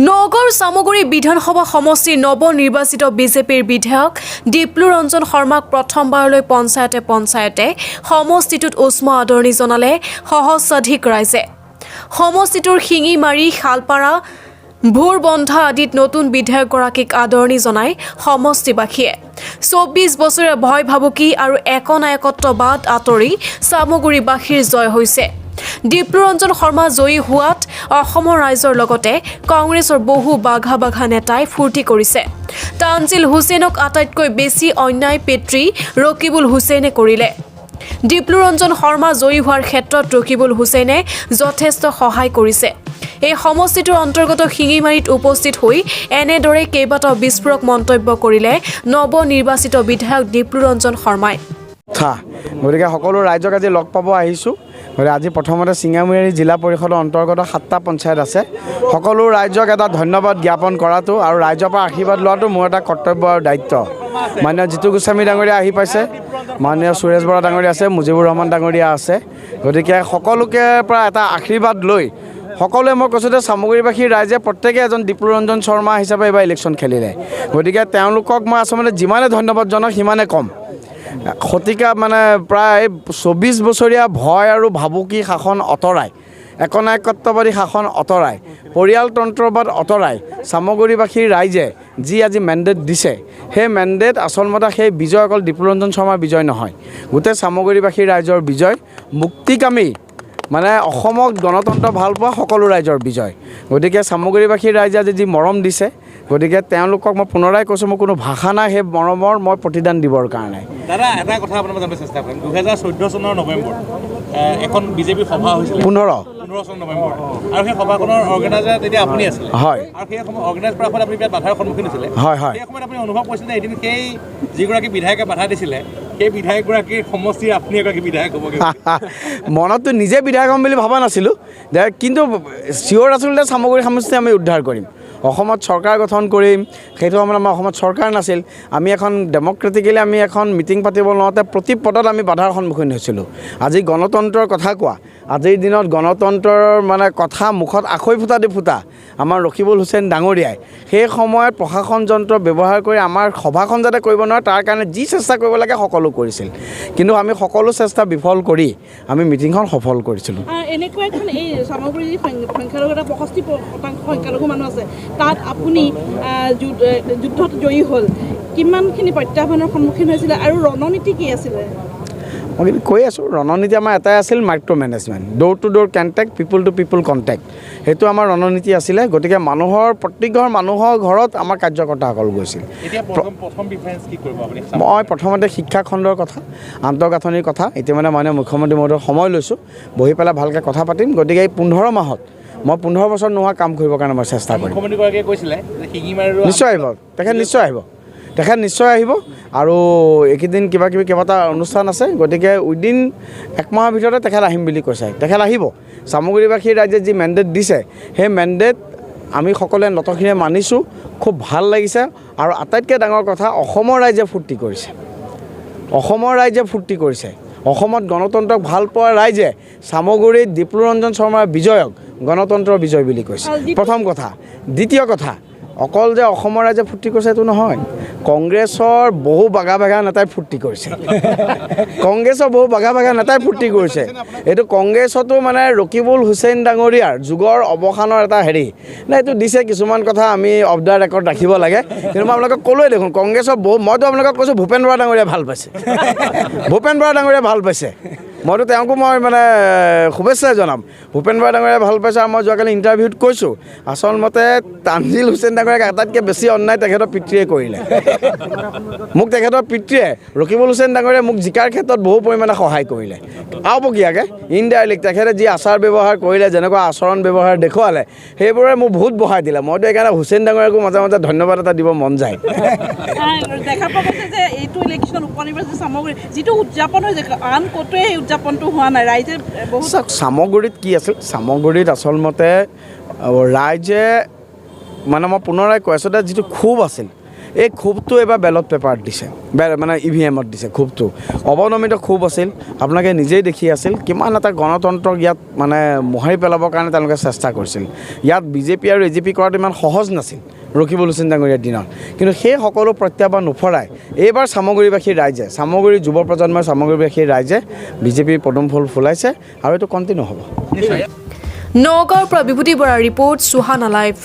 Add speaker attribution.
Speaker 1: নগৰ চামগুৰি বিধানসভা সমষ্টিৰ নৱনিৰ্বাচিত বিজেপিৰ বিধায়ক ডিপ্লু ৰঞ্জন শৰ্মাক প্ৰথমবাৰলৈ পঞ্চায়তে সমষ্টিটোত উষ্ম আদৰণি জনালে সহস্ৰাধিক ৰাইজে। সমষ্টিটোৰ শিঙিমাৰী, শালপাৰা, ভোৰবন্ধা আদিত নতুন বিধায়কগৰাকীক আদৰণি জনাই সমষ্টিবাসীয়ে ২৪ বছৰীয়া ভয় ভাবুকি আৰু একনায়কত্ববাদ আঁতৰি চামগুৰিবাসীৰ জয় হৈছে। ডিপ্লু ৰঞ্জন শৰ্মা জয়ী হোৱাত অসমৰ ৰাইজৰ লগতে কংগ্ৰেছৰ বহু বাঘা নেতাই ফূৰ্তি কৰিছে। তানজিল হুছেইনক আটাইতকৈ বেছি অন্যায় পিতৃ ৰকিবুল হুছেইনে কৰিলে। ডিপ্লু ৰঞ্জন শৰ্মা জয়ী হোৱাৰ ক্ষেত্ৰত ৰকিবুল হুছেইনে যথেষ্ট সহায় কৰিছে। এই সমষ্টিটোৰ অন্তৰ্গত শিঙিমাৰীত উপস্থিত হৈ এনেদৰে কেইবাটাও বিস্ফোৰক মন্তব্য কৰিলে নৱনিৰ্বাচিত বিধায়ক ডিপ্লু ৰঞ্জন শৰ্মাই।
Speaker 2: গতিকে সকলো ৰাইজক আজি লগ পাব আহিছোঁ। গতিকে আজি প্ৰথমতে শিঙিমাৰী জিলা পৰিষদৰ অন্তৰ্গত 7টা পঞ্চায়ত আছে। সকলো ৰাইজক এটা ধন্যবাদ জ্ঞাপন কৰাটো আৰু ৰাইজৰ পৰা আশীৰ্বাদ লোৱাটো মোৰ এটা কৰ্তব্য আৰু দায়িত্ব। মাননীয় জিতু গোস্বামী ডাঙৰীয়া আহি পাইছে, মাননীয় সুৰেশ বৰা ডাঙৰীয়া আছে, মুজিবুৰ ৰহমান ডাঙৰীয়া আছে। গতিকে সকলোকে পৰা এটা আশীৰ্বাদ লৈ সকলোৱে মই কৈছোঁ যে চামগুৰিবাসীৰ ৰাইজে প্ৰত্যেকে এজন ডিপ্লু ৰঞ্জন শৰ্মা হিচাপে এইবাৰ ইলেকশ্যন খেলিলে। গতিকে তেওঁলোকক মই আচলতে যিমানে ধন্যবাদ জনাওঁ সিমানে কম। শতিকা প্ৰায় ২৪ বছৰীয়া ভয় আৰু ভাবুকি শাসন অঁতৰাই, একনায়কত্ববাদী শাসন অঁতৰাই, পৰিয়ালতন্ত্ৰবাদ অঁতৰাই চামগুৰিবাসীৰ ৰাইজে যি আজি মেণ্ডেট দিছে, সেই মেণ্ডেট আচলতে সেই বিজয় অকল ডিপ্লু ৰঞ্জন শৰ্মাৰ বিজয় নহয়, গোটেই চামগুৰিবাসীৰ ৰাইজৰ বিজয়, মুক্তিকামী অসমক গণতন্ত্ৰ ভাল পোৱা সকলো ৰাইজৰ বিজয়। গতিকে চামগুৰিবাসীৰ ৰাইজে আজি যি মৰম দিছে, গতিকে তেওঁলোকক মই পুনৰাই কৈছোঁ, মোৰ কোনো ভাষা নাই সেই মৰমৰ মই প্ৰতিদান দিবৰ কাৰণে।
Speaker 3: দাদা, এটা কথা আপোনাক জানিব চেষ্টা কৰিম। 2014 চনৰ নৱেম্বৰ এখন বিজেপি সভা হৈছিল, 15 চনৰ নৱেম্বৰ, আৰু সেই সভাখনৰ অৰ্গেনাইজাৰ তেতিয়া আপুনি আছিলে।
Speaker 2: হয়। আৰু
Speaker 3: সেই সময় অৰ্গেনাইজ কৰাৰ ফলত আপুনি বিৰাট বাধাৰ সন্মুখীন হৈছিলে।
Speaker 2: হয় হয়।
Speaker 3: সেই সময়ত আপুনি অনুভৱ কৰিছিলে এদিন সেই যিগৰাকী বিধায়কে বাধা দিছিলে সেই বিধায়কগৰাকীৰ সমষ্টিৰ আপুনি এগৰাকী বিধায়ক হ'বগৈ?
Speaker 2: মনততো নিজে বিধায়ক হ'ম বুলি ভবা নাছিলোঁ, কিন্তু চিয়'ৰ আচলতে চামগুৰি সমষ্টি আমি উদ্ধাৰ কৰিম, অসমত চৰকাৰ গঠন কৰিম। সেইটো সময়ত আমাৰ অসমত চৰকাৰ নাছিল। আমি এখন ডেম'ক্ৰেটিকেলি আমি এখন মিটিং পাতিব লওঁতে প্ৰতি পদত আমি বাধাৰ সন্মুখীন হৈছিলোঁ। আজি গণতন্ত্ৰৰ কথা কোৱা, আজিৰ দিনত গণতন্ত্ৰৰ কথা মুখত আখৈ ফুটা দি ফুটা আমাৰ ৰকিবুল হুছেইন ডাঙৰীয়াই সেই সময়ত প্ৰশাসন যন্ত্ৰ ব্যৱহাৰ কৰি আমাৰ সভাখন যাতে কৰিব নোৱাৰে তাৰ কাৰণে যি চেষ্টা কৰিব লাগে সকলো কৰিছিল, কিন্তু আমি সকলো চেষ্টা বিফল কৰি আমি মিটিংখন সফল কৰিছিলোঁ।
Speaker 4: এনেকুৱা এখন এই চামগুৰি সংখ্যালঘু এটা 65% সংখ্যালঘু মানুহ আছে, তাত আপুনি যুদ্ধত জয়ী হ'ল, কিমানখিনি প্ৰত্যাহ্বানৰ সন্মুখীন হৈছিলে আৰু ৰণনীতি কি আছিলে?
Speaker 2: মই কিন্তু কৈ আছোঁ, ৰণনীতি আমাৰ এটাই আছিল, micro' management, door to door contact, people to people contact, সেইটো আমাৰ ৰণনীতি আছিলে। গতিকে প্ৰত্যেক মানুহৰ ঘৰত আমাৰ কাৰ্যকৰ্তাসকল গৈছিল। মই প্ৰথমতে শিক্ষা খণ্ডৰ কথা, আন্তঃগাঁথনিৰ কথা এতিয়া মাননীয় মুখ্যমন্ত্ৰী মহোদয়ৰ সময় লৈছোঁ, বহি পেলাই ভালকৈ কথা পাতিম। গতিকে এই 15 মাহত মই 15 বছৰ নোহোৱা কাম কৰিবৰ কাৰণে মই চেষ্টা কৰিম।
Speaker 3: মুখ্যমন্ত্ৰীগৰাকীয়ে কৈছিলে
Speaker 2: নিশ্চয় আহিব, তেখেত নিশ্চয় আহিব আৰু এইকেইদিন কেইবাটা অনুষ্ঠান আছে। গতিকে উইদিন 1 মাহৰ ভিতৰতে তেখেত আহিম বুলি কৈছে। তেখেত আহিব। চামগুৰিবাসীৰ ৰাইজে যি মেণ্ডেট দিছে সেই মেণ্ডেট আমি সকলোৱে নতখিৰে মানিছোঁ, খুব ভাল লাগিছে। আৰু আটাইতকৈ ডাঙৰ কথা, অসমৰ ৰাইজে ফূৰ্তি কৰিছে। অসমত গণতন্ত্ৰক ভাল পোৱা ৰাইজে চামগুৰিত ডিপ্লু ৰঞ্জন শৰ্মাৰ বিজয়ক গণতন্ত্ৰৰ বিজয় বুলি কৈছে, প্ৰথম কথা। দ্বিতীয় কথা, অকল যে অসমৰ ৰাইজে ফূৰ্তি কৰিছে এইটো নহয়, কংগ্ৰেছৰ বহু বাঘা নেতাই ফূৰ্তি কৰিছে। এইটো কংগ্ৰেছতো ৰকিবুল হুছেইন ডাঙৰীয়াৰ যুগৰ অৱসানৰ এটা এইটো দিছে। কিছুমান কথা আমি অফ দ্য ৰেকৰ্ড ৰাখিব লাগে, কিন্তু মই আপোনালোকক ক'লোৱে দেখোন, কংগ্ৰেছৰ মইতো আপোনালোকক কৈছোঁ ভূপেন বৰা ডাঙৰীয়াই ভাল পাইছে। মইতো তেওঁকো শুভেচ্ছা জনাম। ভূপেন বৰা ডাঙৰীয়াই ভাল পাইছে। আৰু মই যোৱাকালি ইণ্টাৰভিউত কৈছোঁ, আচলতে তানজিল হুছেইন ডাঙৰীয়াক আটাইতকৈ বেছি অন্যায় তেখেতৰ পিতৃয়ে কৰিলে। মোক তেখেতৰ পিতৃয়ে ৰকিবুল হুছেইন ডাঙৰীয়াই মোক জিকাৰ ক্ষেত্ৰত বহু পৰিমাণে সহায় কৰিলে। আওপকীয়াকৈ ইনডাইৰেক্ট তেখেতে যি আচাৰ ব্যৱহাৰ কৰিলে, যেনেকুৱা আচৰণ ব্যৱহাৰ দেখুৱালে, সেইবোৰে মোক বহুত বঢ়াই দিলে। মইতো সেইকাৰণে হুছেইন ডাঙৰীয়াকো মাজে মাজে ধন্যবাদ এটা দিব মন যায়।
Speaker 4: দেখা পোৱা গৈছে যে এইটো ইলেকশ্যন উপনিৰ্বাচন চামগুৰি যিটো উদযাপন হৈছে, আন ক'তোৱে এই উদযাপনটো হোৱা নাই। ৰাইজে
Speaker 2: চামগুৰিত কি আছিল, চামগুৰিত আচলতে ৰাইজে মই পুনৰাই কৈ আছোঁ, যিটো ক্ষোভ আছিল এই ক্ষোভটো এবাৰ বেলট পেপাৰত দিছে মানে EVMত দিছে ক্ষোভটো অৱনমিত ক্ষোভ আছিল আপোনালোকে নিজেই দেখি আছিল কিমান এটা গণতন্ত্ৰক ইয়াত মানে মোহাৰি পেলাবৰ কাৰণে তেওঁলোকে চেষ্টা কৰিছিল ইয়াত বিজেপি আৰু AGP কৰাটো ইমান সহজ নাছিল ৰকিব লুচেন ডাঙৰীয়াৰ দিনত কিন্তু সেই সকলো প্ৰত্যাহ্বান নুফৰাই এইবাৰ চামগুৰিবাসীৰ ৰাইজে চামগুৰি যুৱ প্ৰজন্মৰ চামগুৰিবাসীৰ ৰাইজে বিজেপিৰ পদুম ফুল ফুলাইছে আৰু এইটো কণ্টিনিউ হ'ব
Speaker 1: নগাঁৱৰ পৰা বিভূতি বৰাৰ ৰিপৰ্ট সুহানা লাইভ